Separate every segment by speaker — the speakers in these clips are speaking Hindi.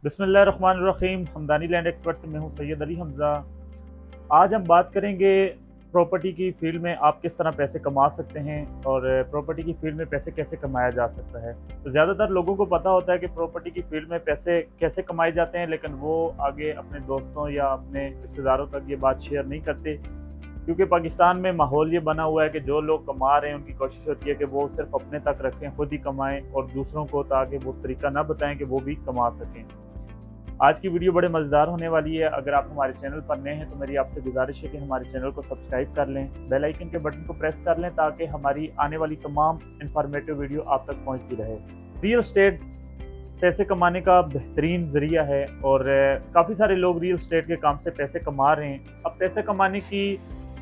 Speaker 1: बिस्मिल्लाहिर्रहमानिर्रहीम। हमदानी लैंड एक्सपर्ट से मैं हूं सैयद अली हमज़ा। आज हम बात करेंगे प्रॉपर्टी की फील्ड में आप किस तरह पैसे कमा सकते हैं और प्रॉपर्टी की फील्ड में पैसे कैसे कमाया जा सकता है। तो ज़्यादातर लोगों को पता होता है कि प्रॉपर्टी की फील्ड में पैसे कैसे कमाए जाते हैं, लेकिन वो आगे अपने दोस्तों या अपने रिश्तेदारों तक ये बात शेयर नहीं करते, क्योंकि पाकिस्तान में माहौल ये बना हुआ है कि जो लोग कमा रहे हैं उनकी कोशिश होती है कि वो सिर्फ अपने तक रखें, खुद ही कमाएं और दूसरों को ताकि वो तरीका ना बताएं कि वो भी कमा सकें। आज की वीडियो बड़े मज़ेदार होने वाली है। अगर आप हमारे चैनल पर नए हैं तो मेरी आपसे गुजारिश है कि हमारे चैनल को सब्सक्राइब कर लें, बेल आइकन के बटन को प्रेस कर लें ताकि हमारी आने वाली तमाम इंफॉर्मेटिव वीडियो आप तक पहुंचती रहे। रियल एस्टेट पैसे कमाने का बेहतरीन ज़रिया है और काफ़ी सारे लोग रियल एस्टेट के काम से पैसे कमा रहे हैं। अब पैसे कमाने की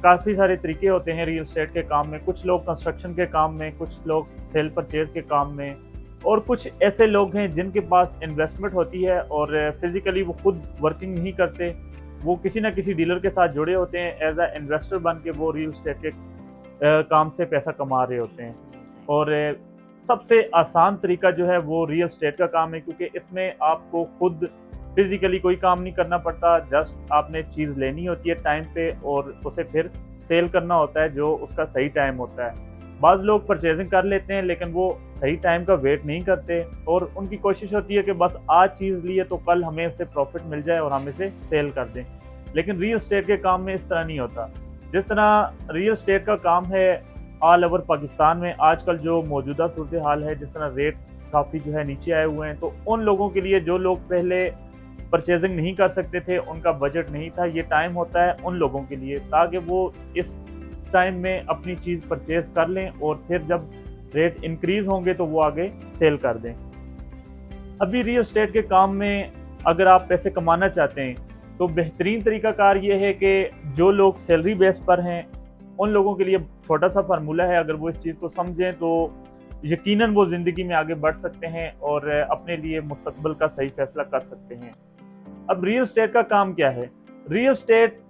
Speaker 1: काफ़ी सारे तरीके होते हैं रियल एस्टेट के काम में। कुछ लोग कंस्ट्रक्शन के काम में, कुछ लोग सेल परचेज़ के काम में, और कुछ ऐसे लोग हैं जिनके पास इन्वेस्टमेंट होती है और फिज़िकली वो खुद वर्किंग नहीं करते, वो किसी ना किसी डीलर के साथ जुड़े होते हैं, एज अ इन्वेस्टर बन के वो रियल एस्टेट के काम से पैसा कमा रहे होते हैं। और सबसे आसान तरीका जो है वो रियल एस्टेट का काम है, क्योंकि इसमें आपको खुद फिज़िकली कोई काम नहीं करना पड़ता। जस्ट आपने चीज़ लेनी होती है टाइम पे और उसे फिर सेल करना होता है जो उसका सही टाइम होता है। बाज़ लोग परचेजिंग कर लेते हैं लेकिन वो सही टाइम का वेट नहीं करते और उनकी कोशिश होती है कि बस आज चीज़ ली है तो कल हमें इससे प्रॉफिट मिल जाए और हम इसे सेल कर दें। लेकिन रियल एस्टेट के काम में इस तरह नहीं होता। जिस तरह रियल एस्टेट का काम है ऑल ओवर पाकिस्तान में आजकल जो मौजूदा सूरत हाल है, जिस तरह रेट काफ़ी जो है नीचे आए हुए हैं, तो उन लोगों के लिए जो लोग पहले परचेजिंग नहीं कर सकते थे, उनका बजट नहीं था, ये टाइम होता है उन लोगों के लिए ताकि वो इस टाइम में अपनी चीज़ परचेज कर लें और फिर जब रेट इंक्रीज होंगे तो वो आगे सेल कर दें। अभी रियल एस्टेट के काम में अगर आप पैसे कमाना चाहते हैं तो बेहतरीन तरीकाकार ये है कि जो लोग सैलरी बेस पर हैं उन लोगों के लिए छोटा सा फार्मूला है। अगर वो इस चीज़ को समझें तो यकीनन वो ज़िंदगी में आगे बढ़ सकते हैं और अपने लिए मुस्तकबिल का सही फैसला कर सकते हैं। अब रियल एस्टेट का काम क्या है? रियल एस्टेट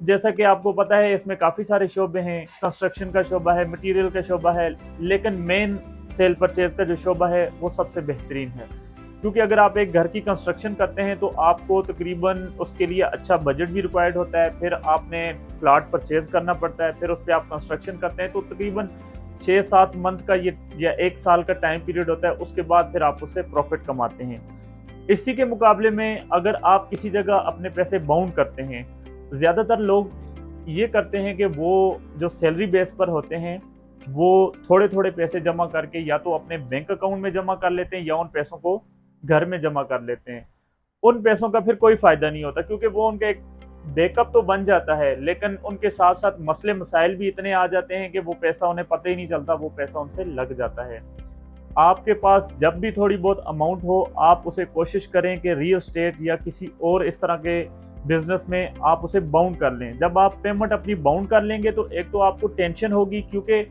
Speaker 1: जैसा कि आपको पता है इसमें काफ़ी सारे शोबे हैं। कंस्ट्रक्शन का शोबा है, मटेरियल का शोबा है, लेकिन मेन सेल परचेज का जो शोबा है वो सबसे बेहतरीन है, क्योंकि अगर आप एक घर की कंस्ट्रक्शन करते हैं तो आपको तकरीबन उसके लिए अच्छा बजट भी रिक्वायर्ड होता है। फिर आपने प्लाट परचेज करना पड़ता है, फिर उस पर आप कंस्ट्रक्शन करते हैं तो तकरीबन 6-7 मंथ का ये या 1 साल का टाइम पीरियड होता है। उसके बाद फिर आप उससे प्रॉफिट कमाते हैं। इसी के मुकाबले में अगर आप किसी जगह अपने पैसे बाउंड करते हैं, ज़्यादातर लोग ये करते हैं कि वो जो सैलरी बेस पर होते हैं वो थोड़े थोड़े पैसे जमा करके या तो अपने बैंक अकाउंट में जमा कर लेते हैं या उन पैसों को घर में जमा कर लेते हैं। उन पैसों का फिर कोई फ़ायदा नहीं होता, क्योंकि वो उनका एक बैकअप तो बन जाता है, लेकिन उनके साथ साथ मसले मसाइल भी इतने आ जाते हैं कि वो पैसा उन्हें पता ही नहीं चलता, वो पैसा उनसे लग जाता है। आपके पास जब भी थोड़ी बहुत अमाउंट हो, आप उसे कोशिश करें कि रियल एस्टेट या किसी और इस तरह के बिजनेस में आप उसे बाउंड कर लें। जब आप पेमेंट अपनी बाउंड कर लेंगे तो एक तो आपको टेंशन होगी, क्योंकि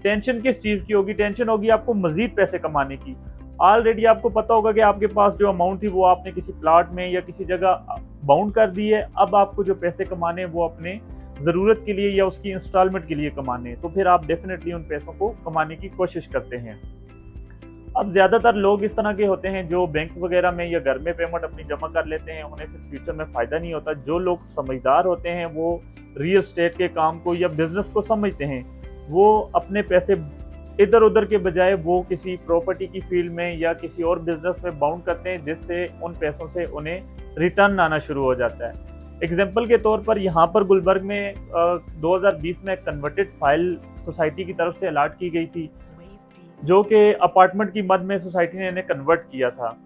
Speaker 1: टेंशन किस चीज़ की होगी? टेंशन होगी आपको मजीद पैसे कमाने की। ऑलरेडी आपको पता होगा कि आपके पास जो अमाउंट थी वो आपने किसी प्लाट में या किसी जगह बाउंड कर दी है। अब आपको जो पैसे कमाने हैं वो अपने ज़रूरत के लिए या उसकी इंस्टॉलमेंट के लिए कमाने हैं, तो फिर आप डेफिनेटली उन पैसों को कमाने की कोशिश करते हैं। अब ज़्यादातर लोग इस तरह के होते हैं जो बैंक वगैरह में या घर में पेमेंट अपनी जमा कर लेते हैं, उन्हें फिर फ्यूचर में फ़ायदा नहीं होता। जो लोग समझदार होते हैं वो रियल एस्टेट के काम को या बिज़नेस को समझते हैं, वो अपने पैसे इधर उधर के बजाय वो किसी प्रॉपर्टी की फील्ड में या किसी और बिज़नेस में बाउंड करते हैं, जिससे उन पैसों से उन्हें रिटर्न आना शुरू हो जाता है। एग्जाम्पल के तौर पर यहाँ पर गुलबर्ग में 2020 में कन्वर्टेड फाइल सोसाइटी की तरफ से अलाट की गई थी, जो कि अपार्टमेंट की मद में सोसाइटी ने इन्हें कन्वर्ट किया था।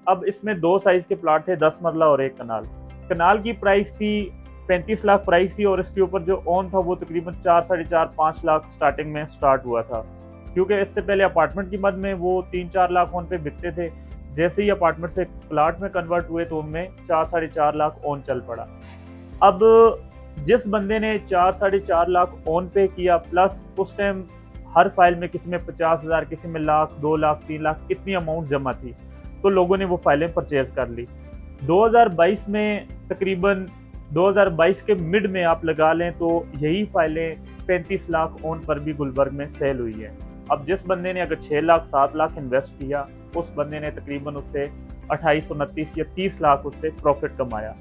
Speaker 1: अब इसमें 2 साइज़ के प्लाट थे, 10 मरला और 1 कनाल। कनाल की प्राइस थी 35 लाख प्राइस थी और इसके ऊपर जो ओन था वो तकरीबन 4, साढ़े 4, 5 लाख स्टार्टिंग में स्टार्ट हुआ था, क्योंकि इससे पहले अपार्टमेंट की मद में वो 3-4 लाख ओन पे बिकते थे। जैसे ही अपार्टमेंट से प्लाट में कन्वर्ट हुए तो उनमें 4, साढ़े 4 लाख ओन चल पड़ा। अब जिस बंदे ने 4, साढ़े 4 लाख ओन पे किया, प्लस उस टाइम हर फाइल में किसी में 50,000, किसी में लाख, 2 लाख, 3 लाख इतनी अमाउंट जमा थी, तो लोगों ने वो फाइलें परचेज कर ली। 2022 में तकरीबन 2022 के मिड में आप लगा लें तो यही फाइलें 35 लाख ओन पर भी गुलबर्ग में सेल हुई है। अब जिस बंदे ने अगर 6 लाख 7 लाख इन्वेस्ट किया, उस बंदे ने तकरीबन उससे 28, 29 या 30 लाख उससे प्रॉफिट कमाया।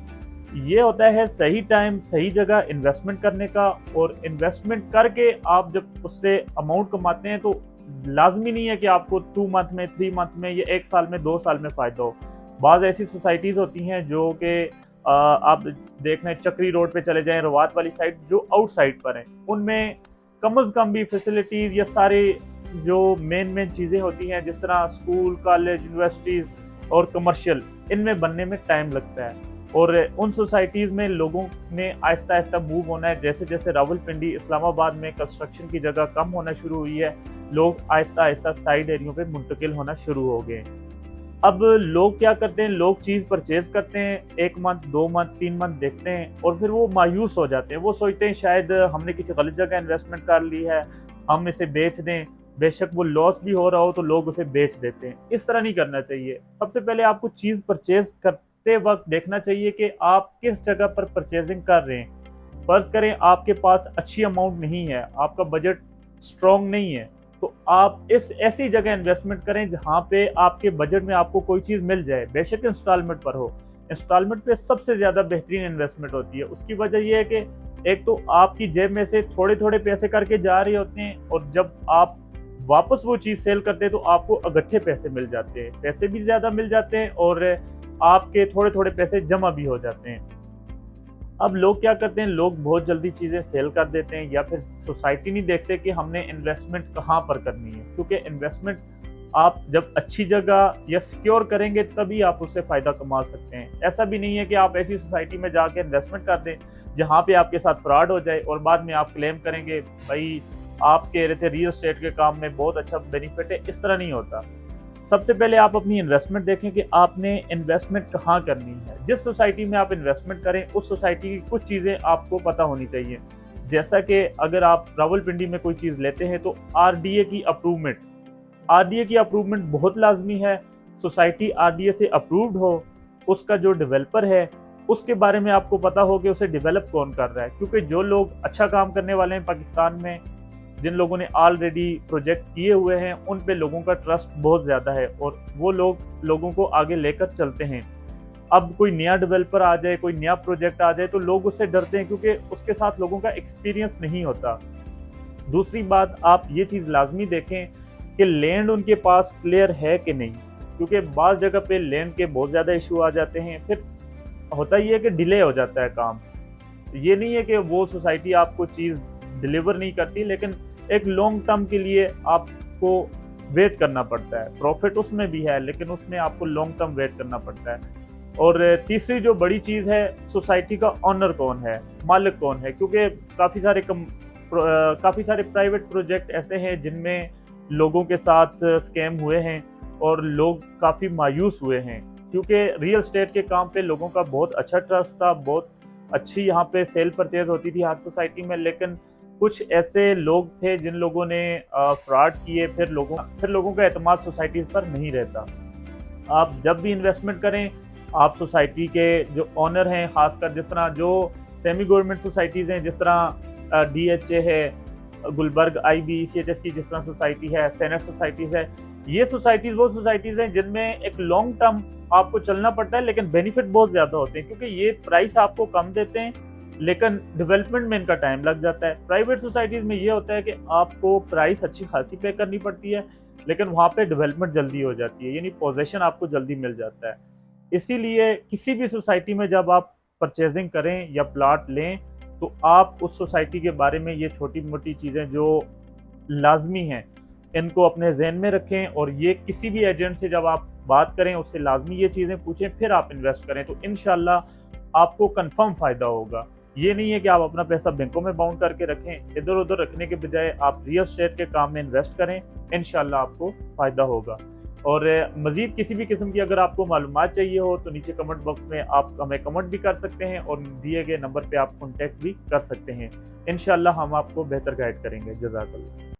Speaker 1: ये होता है सही टाइम, सही जगह इन्वेस्टमेंट करने का, और इन्वेस्टमेंट करके आप जब उससे अमाउंट कमाते हैं तो लाज़मी नहीं है कि आपको 2 मंथ में, 3 मंथ में या 1 साल में, 2 साल में फ़ायदा हो। बाज़ ऐसी सोसाइटीज़ होती हैं जो कि आप देख लें, चक्री रोड पे चले जाएँ, रवात वाली साइड जो आउटसाइड पर हैं, उनमें कम से कम भी फैसिलिटीज़ या सारे जो मेन चीज़ें होती हैं, जिस तरह स्कूल, कॉलेज, यूनिवर्सिटीज़ और कमर्शियल, इनमें बनने में टाइम लगता है। और उन सोसाइटीज़ में लोगों ने आहिस्ता-आहिस्ता मूव होना है। जैसे-जैसे रावलपिंडी, इस्लामाबाद में कंस्ट्रक्शन की जगह कम होना शुरू हुई है, लोग आहिस्ता-आहिस्ता साइड एरियो पे मुंतकिल होना शुरू हो गए। अब लोग क्या करते हैं, लोग चीज़ परचेज़ करते हैं, 1 मंथ, 2 मंथ, 3 मंथ देखते हैं और फिर वो मायूस हो जाते हैं। वो सोचते हैं शायद हमने किसी गलत जगह इन्वेस्टमेंट कर ली है, हम इसे बेच दें। बेशक वो लॉस भी हो रहा हो तो लोग उसे बेच देते हैं। इस तरह नहीं करना चाहिए। सबसे पहले आपको चीज़ परचेज़ करते वक़्त देखना चाहिए कि आप किस जगह पर परचेज़िंग कर रहे हैं। फ़र्ज़ करें आपके पास अच्छी अमाउंट नहीं है, आपका बजट स्ट्रॉन्ग नहीं है, तो आप इस ऐसी जगह इन्वेस्टमेंट करें जहाँ पे आपके बजट में आपको कोई चीज़ मिल जाए, बेशक इंस्टॉलमेंट पर हो। इंस्टॉलमेंट पे सबसे ज़्यादा बेहतरीन इन्वेस्टमेंट होती है। उसकी वजह ये है कि एक तो आपकी जेब में से थोड़े-थोड़े पैसे करके जा रहे होते हैं, और जब आप वापस वो चीज़ सेल करते हैं तो आपको इकट्ठे पैसे मिल जाते हैं। पैसे भी ज़्यादा मिल जाते हैं और आपके थोड़े-थोड़े पैसे जमा भी हो जाते हैं। अब लोग क्या करते हैं, लोग बहुत जल्दी चीज़ें सेल कर देते हैं या फिर सोसाइटी नहीं देखते कि हमने इन्वेस्टमेंट कहाँ पर करनी है, क्योंकि इन्वेस्टमेंट आप जब अच्छी जगह या सिक्योर करेंगे तभी आप उससे फ़ायदा कमा सकते हैं। ऐसा भी नहीं है कि आप ऐसी सोसाइटी में जाके इन्वेस्टमेंट कर दें जहाँ पे आपके साथ फ्रॉड हो जाए और बाद में आप क्लेम करेंगे भाई आप कह रहे थे रियल एस्टेट के काम में बहुत अच्छा बेनिफिट है। इस तरह नहीं होता। सबसे पहले आप अपनी इन्वेस्टमेंट देखें कि आपने इन्वेस्टमेंट कहाँ करनी है। जिस सोसाइटी में आप इन्वेस्टमेंट करें उस सोसाइटी की कुछ चीज़ें आपको पता होनी चाहिए। जैसा कि अगर आप रावलपिंडी में कोई चीज़ लेते हैं तो आरडीए की अप्रूवमेंट बहुत लाज़मी है। सोसाइटी आरडीए से अप्रूव्ड हो, उसका जो डेवलपर है उसके बारे में आपको पता हो कि उसे डेवलप कौन कर रहा है, क्योंकि जो लोग अच्छा काम करने वाले हैं पाकिस्तान में, जिन लोगों ने ऑलरेडी प्रोजेक्ट किए हुए हैं, उन पे लोगों का ट्रस्ट बहुत ज़्यादा है और वो लोग लोगों को आगे लेकर चलते हैं। अब कोई नया डेवलपर आ जाए, कोई नया प्रोजेक्ट आ जाए तो लोग उससे डरते हैं क्योंकि उसके साथ लोगों का एक्सपीरियंस नहीं होता। दूसरी बात, आप ये चीज़ लाज़मी देखें कि लैंड उनके पास क्लियर है कि नहीं, क्योंकि बाज़ जगह पे लैंड के बहुत ज़्यादा इशू आ जाते हैं। फिर होता ये है कि डिले हो जाता है काम। ये नहीं है कि वो सोसाइटी आपको चीज़ डिलीवर नहीं करती, लेकिन एक लॉन्ग टर्म के लिए आपको वेट करना पड़ता है। प्रॉफिट उसमें भी है, लेकिन उसमें आपको लॉन्ग टर्म वेट करना पड़ता है। और तीसरी जो बड़ी चीज़ है, सोसाइटी का ओनर कौन है, मालिक कौन है, क्योंकि काफ़ी सारे प्राइवेट प्रोजेक्ट ऐसे हैं जिनमें लोगों के साथ स्कैम हुए हैं और लोग काफ़ी मायूस हुए हैं, क्योंकि रियल एस्टेट के काम पे लोगों का बहुत अच्छा ट्रस्ट था, बहुत अच्छी यहाँ पे सेल परचेज होती थी हर सोसाइटी में। लेकिन कुछ ऐसे लोग थे जिन लोगों ने फ्रॉड किए, फिर लोगों का एतमाद सोसाइटीज़ पर नहीं रहता। आप जब भी इन्वेस्टमेंट करें, आप सोसाइटी के जो ओनर हैं, खासकर जिस तरह जो सेमी गवर्नमेंट सोसाइटीज़ हैं, जिस तरह डीएचए है, गुलबर्ग IBECHS की जिस तरह सोसाइटी है, सेनेट सोसाइटीज़ है, ये सोसाइटीज़ वो सोसाइटीज़ हैं जिनमें एक लॉन्ग टर्म आपको चलना पड़ता है, लेकिन बेनिफिट बहुत ज़्यादा होते हैं, क्योंकि ये प्राइस आपको कम देते हैं लेकिन डेवलपमेंट में इनका टाइम लग जाता है। प्राइवेट सोसाइटीज़ में ये होता है कि आपको प्राइस अच्छी खासी पे करनी पड़ती है, लेकिन वहाँ पे डेवलपमेंट जल्दी हो जाती है, यानी पोजेसन आपको जल्दी मिल जाता है। इसीलिए किसी भी सोसाइटी में जब आप परचेजिंग करें या प्लॉट लें, तो आप उस सोसाइटी के बारे में ये छोटी-मोटी चीज़ें जो लाज़मी हैं, इनको अपने ज़हन में रखें, और ये किसी भी एजेंट से जब आप बात करें उससे लाज़मी ये चीज़ें पूछें, फिर आप इन्वेस्ट करें, तो इंशाल्लाह आपको कन्फर्म फ़ायदा होगा। ये नहीं है कि आप अपना पैसा बैंकों में बाउंड करके रखें, इधर-उधर रखने के बजाय आप रियल एस्टेट के काम में इन्वेस्ट करें, इंशाल्लाह आपको फ़ायदा होगा। और मज़ीद किसी भी किस्म की अगर आपको मालूमात चाहिए हो तो नीचे कमेंट बॉक्स में आप हमें कमेंट भी कर सकते हैं और दिए गए नंबर पे आप कॉन्टैक्ट भी कर सकते हैं। इंशाल्लाह हम आपको बेहतर गाइड करेंगे। जज़ाकल्लाह।